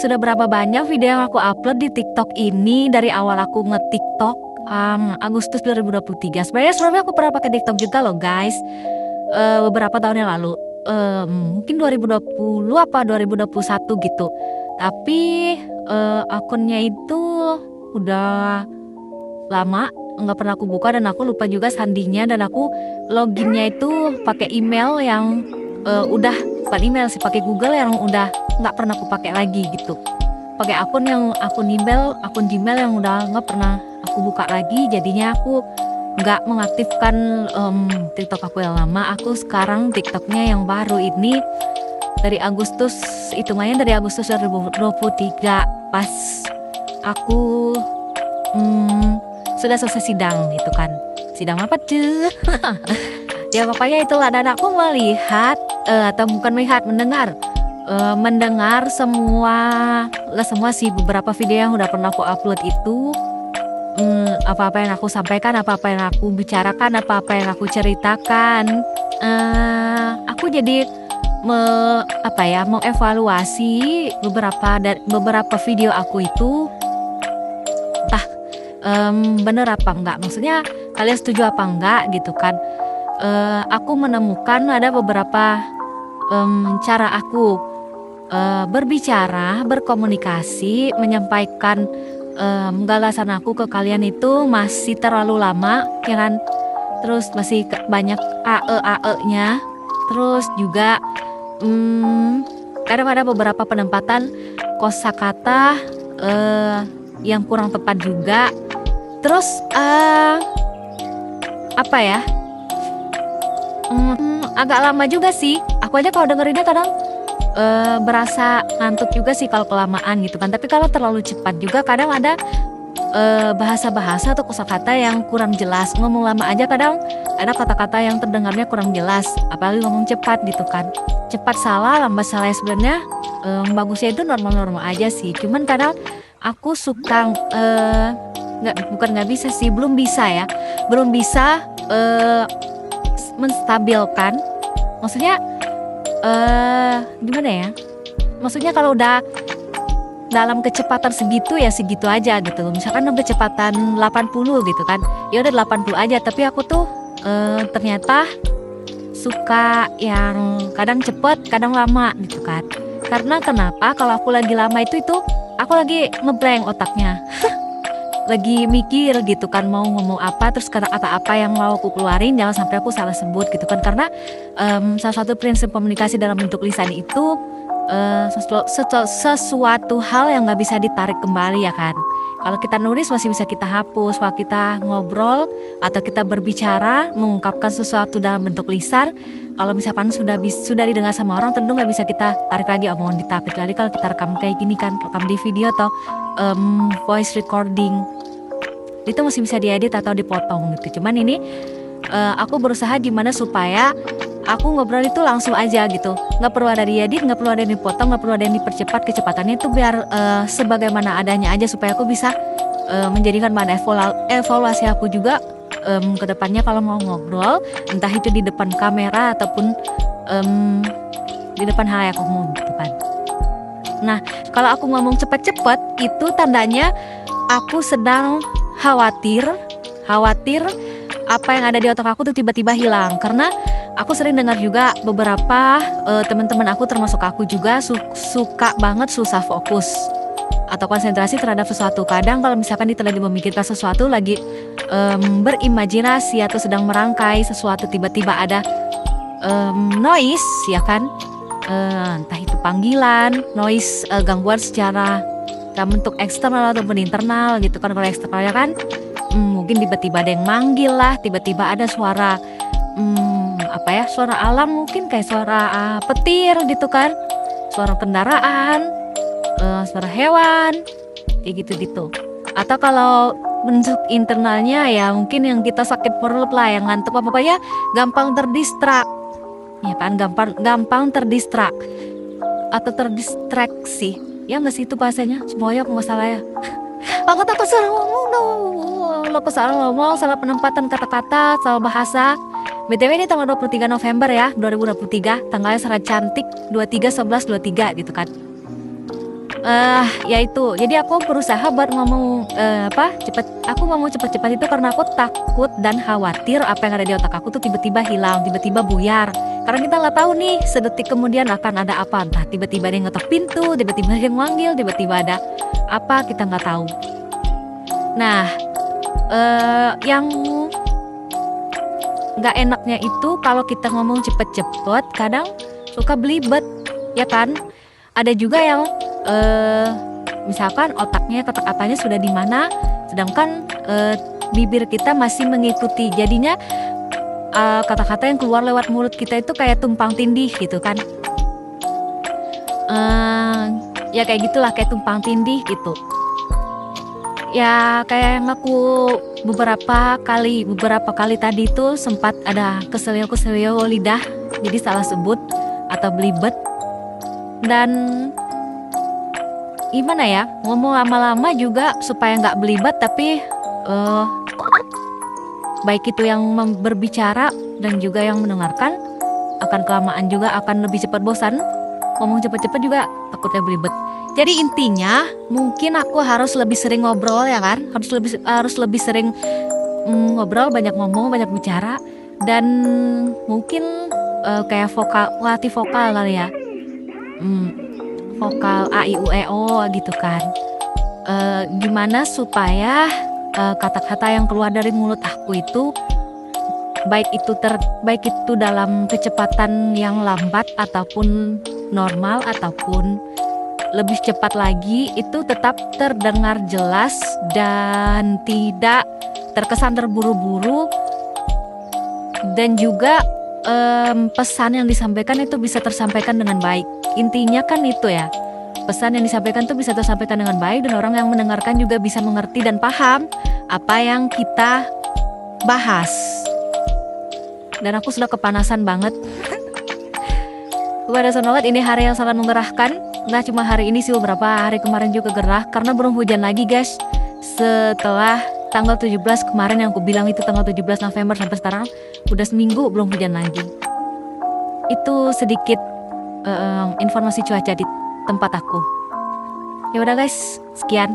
sudah berapa banyak video yang aku upload di TikTok ini dari awal aku nge-TikTok Agustus 2023. Sebenarnya aku pernah pakai TikTok juga loh guys. Beberapa tahun yang lalu. Mungkin 2020 apa 2021 gitu. Tapi akunnya itu udah lama nggak pernah aku buka dan aku lupa juga sandinya, dan aku loginnya itu pakai email yang udah bukan email sih, pakai Google yang udah nggak pernah aku pakai lagi gitu. Pakai akun Gmail yang udah nggak pernah aku buka lagi. Jadinya aku nggak mengaktifkan TikTok aku yang lama. Aku sekarang TikToknya yang baru ini dari Agustus, hitungannya dari Agustus 2023 pas aku sudah selesai sidang itu kan. Sidang apa tuh? Ya pokoknya itulah, dan aku melihat atau bukan melihat, mendengar semua sih beberapa video yang udah pernah aku upload itu. Apa-apa yang aku sampaikan, apa-apa yang aku bicarakan, apa-apa yang aku ceritakan, aku jadi mengevaluasi beberapa video aku itu entah bener apa enggak, maksudnya kalian setuju apa enggak gitu kan. Aku menemukan ada beberapa cara aku berbicara, berkomunikasi, menyampaikan gagasan aku ke kalian itu masih terlalu lama ya kan. Terus masih banyak AE-nya. Terus juga kadang ada beberapa penempatan kosakata yang kurang tepat juga. Terus agak lama juga sih. Aku aja kalau dengerinnya kadang berasa ngantuk juga sih kalau kelamaan gitu kan. Tapi kalau terlalu cepat juga kadang ada bahasa-bahasa atau kosakata yang kurang jelas. Ngomong lama aja kadang ada kata-kata yang terdengarnya kurang jelas, apalagi ngomong cepat gitu kan. Cepat salah, lambat salah, sebenarnya bagusnya itu normal-normal aja sih. Cuman kadang aku suka belum bisa menstabilkan. Maksudnya gimana ya? Maksudnya kalau udah dalam kecepatan segitu ya segitu aja gitu. Misalkan dalam kecepatan 80 gitu kan, ya udah 80 aja. Tapi aku tuh ternyata suka yang kadang cepet, kadang lama gitu kan. Karena kenapa? Kalau aku lagi lama itu aku lagi ngeblank otaknya. Lagi mikir gitu kan, mau ngomong apa, terus kata-kata apa yang mau aku keluarin, jangan sampai aku salah sebut gitu kan. Karena salah satu prinsip komunikasi dalam bentuk lisan itu sesuatu hal yang nggak bisa ditarik kembali ya kan. Kalau kita nulis masih bisa kita hapus. Kalau kita ngobrol atau kita berbicara mengungkapkan sesuatu dalam bentuk lisan, kalau misalkan sudah didengar sama orang, tentu nggak bisa kita tarik lagi omongan kita. Kecuali kalau kita rekam kayak gini kan, rekam di video atau voice recording, itu masih bisa diedit atau dipotong gitu. Cuman ini aku berusaha gimana supaya aku ngobrol itu langsung aja gitu, nggak perlu ada diedit, nggak perlu ada yang dipotong, nggak perlu ada yang dipercepat. Kecepatannya itu biar sebagaimana adanya aja, supaya aku bisa menjadikan bahan evaluasi aku juga ke depannya kalau mau ngobrol, entah itu di depan kamera ataupun di depan halayak umum gitu kan. Nah, kalau aku ngomong cepet-cepet itu tandanya aku sedang khawatir apa yang ada di otak aku tuh tiba-tiba hilang. Karena aku sering dengar juga beberapa teman-teman aku, termasuk aku juga, suka banget susah fokus atau konsentrasi terhadap sesuatu. Kadang kalau misalkan kita lagi memikirkan sesuatu, lagi berimajinasi atau sedang merangkai sesuatu, tiba-tiba ada noise ya kan, entah itu panggilan, noise, gangguan secara bentuk eksternal ataupun internal gitu kan. Kalau eksternalnya kan mungkin tiba-tiba ada yang manggil lah, tiba-tiba ada suara suara alam, mungkin kayak suara petir gitu kan, suara kendaraan, suara hewan kayak gitu. Atau kalau bentuk internalnya ya mungkin yang kita sakit perut lah, yang ngantuk apa ya, gampang terdistrak ya kan, gampang terdistrak atau terdistraksi ya nggak sih itu bahasanya. Semuanya aku nggak salah ya. Aku takut salah ngomong, aku salah ngomong, salah penempatan kata-kata, salah bahasa. BTW ini tanggal 23 November ya 2023, tanggalnya sangat cantik, 23/11/23 gitu kan. Yaitu jadi aku berusaha buat ngomong cepet. Aku ngomong cepet-cepet itu karena aku takut dan khawatir apa yang ada di otak aku tuh tiba-tiba hilang, tiba-tiba buyar. Karena kita nggak tahu nih sedetik kemudian akan ada apa, entah tiba-tiba ada yang ngetok pintu, tiba-tiba ada yang manggil, tiba-tiba ada apa, kita nggak tahu. Nah, yang nggak enaknya itu kalau kita ngomong cepet-cepet kadang suka belibet, ya kan? Ada juga yang misalkan otaknya kata-katanya sudah di mana, sedangkan bibir kita masih mengikuti. Jadinya kata-kata yang keluar lewat mulut kita itu kayak tumpang tindih gitu kan. Ya kayak gitulah, kayak tumpang tindih gitu. Ya kayak yang aku beberapa kali tadi itu sempat ada keselio lidah, jadi salah sebut atau belibet. Dan gimana ya, ngomong lama-lama juga supaya nggak belibet, tapi baik itu yang berbicara dan juga yang mendengarkan, akan kelamaan juga akan lebih cepat bosan. Ngomong cepat-cepat juga takutnya belibet. Jadi intinya mungkin aku harus lebih sering ngobrol, ya kan, harus lebih sering ngobrol, banyak ngomong, banyak bicara, dan mungkin kayak latih vokal kali ya. Vokal A, I, U, E, O gitu kan. Gimana supaya kata-kata yang keluar dari mulut aku itu baik itu dalam kecepatan yang lambat ataupun normal ataupun lebih cepat lagi, itu tetap terdengar jelas dan tidak terkesan terburu-buru, dan juga pesan yang disampaikan itu bisa tersampaikan dengan baik. Intinya kan itu ya, pesan yang disampaikan tuh bisa tersampaikan dengan baik dan orang yang mendengarkan juga bisa mengerti dan paham apa yang kita bahas. Dan aku sudah kepanasan banget. Kepanasan banget, ini hari yang sangat menggerahkan. Nah cuma hari ini sih, beberapa hari kemarin juga gerah karena belum hujan lagi guys. Setelah tanggal 17 kemarin yang aku bilang itu tanggal 17 November sampai sekarang udah seminggu belum hujan lagi. Itu sedikit informasi cuaca di tempat aku. Ya udah guys, sekian.